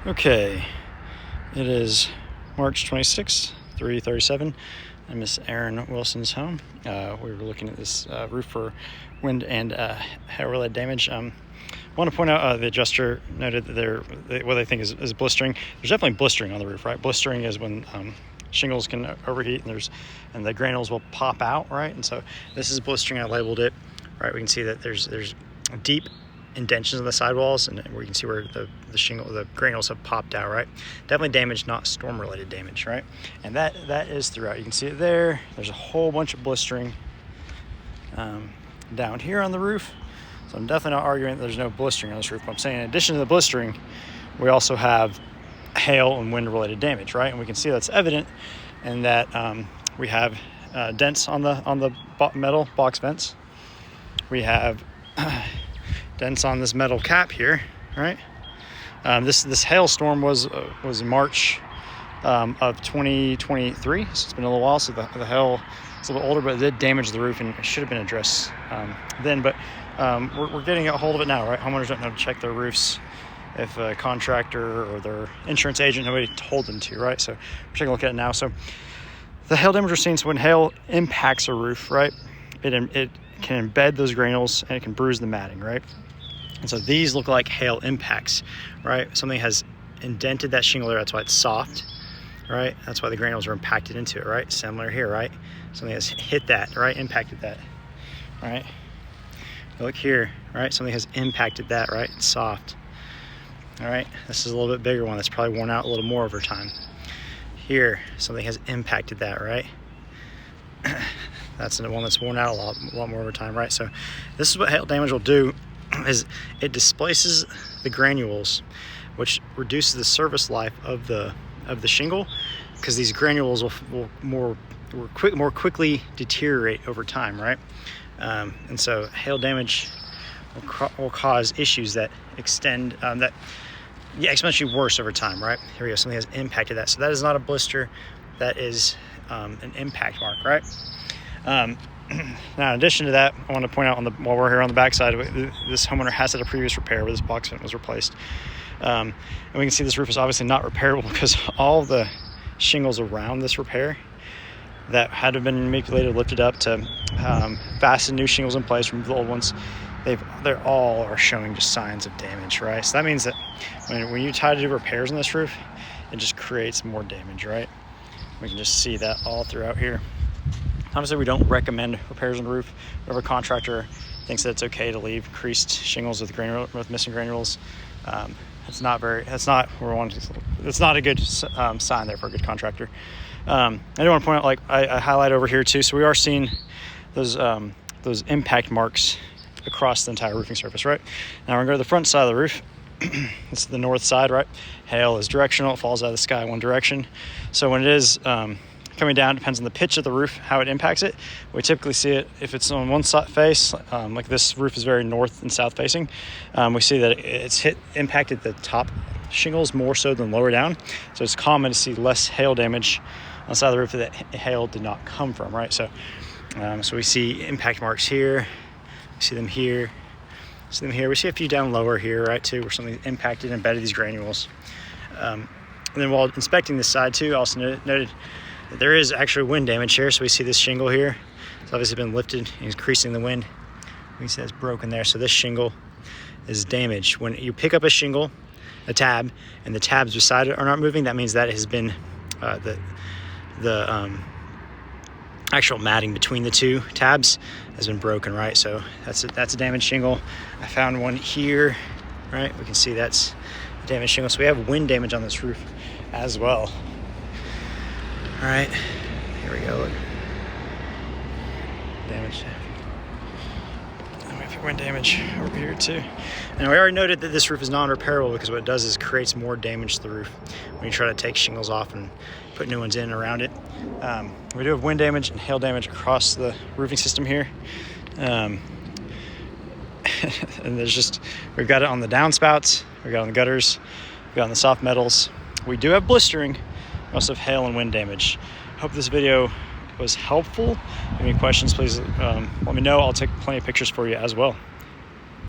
Okay, it is March 26th, 3:37, and Miss Erin Wilson's home. We were looking at this roof for wind and hail-related damage. I want to point out the adjuster noted that what they think is blistering. There's definitely blistering on the roof, right? Blistering is when shingles can overheat and the granules will pop out, right? And so this is blistering. I labeled it, right? We can see that there's deep indentions in the sidewalls, and where you can see where the granules have popped out, right? Definitely damage, not storm-related damage, right? And that is throughout. You can see it there. There's a whole bunch of blistering down here on the roof. So I'm definitely not arguing that there's no blistering on this roof. But I'm saying in addition to the blistering, we also have hail and wind-related damage, right? And we can see that's evident in that we have dents on the metal box vents. We have dents on this metal cap here, right? This hailstorm was March of 2023, so it's been a little while. So the hail is a little older, but it did damage the roof, and it should have been addressed then. But we're getting a hold of it now, right? Homeowners don't know to check their roofs if a contractor or their insurance agent, nobody told them to, right? So we're taking a look at it now. So the hail damage we're seeing, so when hail impacts a roof, right, it can embed those granules and it can bruise the matting, right? And so these look like hail impacts, right? Something has indented that shingle there, that's why it's soft, right? That's why the granules are impacted into it, right? Similar here, right? Something has hit that, right? Impacted that, right? Look here, right? Something has impacted that, right? It's soft, all right? This is a little bit bigger one that's probably worn out a little more over time. Here, something has impacted that, right? That's the one that's worn out a lot more over time, right? So this is what hail damage will do, is it displaces the granules, which reduces the service life of the shingle, because these granules will more quickly deteriorate over time, right? And so hail damage will cause issues that extend exponentially worse over time, right? Here we go. Something has impacted that. So that is not a blister. That is an impact mark, right? Now, in addition to that, I want to point out while we're here on the backside, this homeowner has had a previous repair where this box vent was replaced. And we can see this roof is obviously not repairable because all the shingles around this repair that had to have been manipulated, lifted up to fasten new shingles in place, remove the old ones, they're all are showing just signs of damage, right? So that means that when you try to do repairs on this roof, it just creates more damage, right? We can just see that all throughout here. Obviously, we don't recommend repairs on the roof. Whoever contractor thinks that it's okay to leave creased shingles with missing granules, it's not a good sign there for a good contractor. I do want to point out, like I highlight over here too. So we are seeing those impact marks across the entire roofing surface, right? Now we're gonna go to the front side of the roof. It's the north side, right? Hail is directional; it falls out of the sky one direction. So when it is coming down, depends on the pitch of the roof, how it impacts it. We typically see it if it's on one side face, like this roof is very north and south facing. We see that it's impacted the top shingles more so than lower down. So it's common to see less hail damage on the side of the roof that hail did not come from, right? So we see impact marks here, we see them here, we see a few down lower here, right, too, where something impacted and embedded these granules. And then while inspecting this side too, I also noted that there is actually wind damage here. So we see this shingle here. It's obviously been lifted and increasing the wind. We can see it's broken there. So this shingle is damaged. When you pick up a shingle, a tab, and the tabs beside it are not moving, that means that has been the actual matting between the two tabs has been broken, right? So that's a damaged shingle. I found one here, right? We can see that's a damaged shingle. So we have wind damage on this roof as well. All right, here we go. Look. Damage. And we have wind damage over here too. Now we already noted that this roof is non-repairable because what it does is creates more damage to the roof when you try to take shingles off and put new ones in around it. We do have wind damage and hail damage across the roofing system here. And we've got it on the downspouts, we've got it on the gutters, we've got it on the soft metals. We do have blistering. We also have hail and wind damage. Hope this video was helpful. If you have any questions, please let me know. I'll take plenty of pictures for you as well.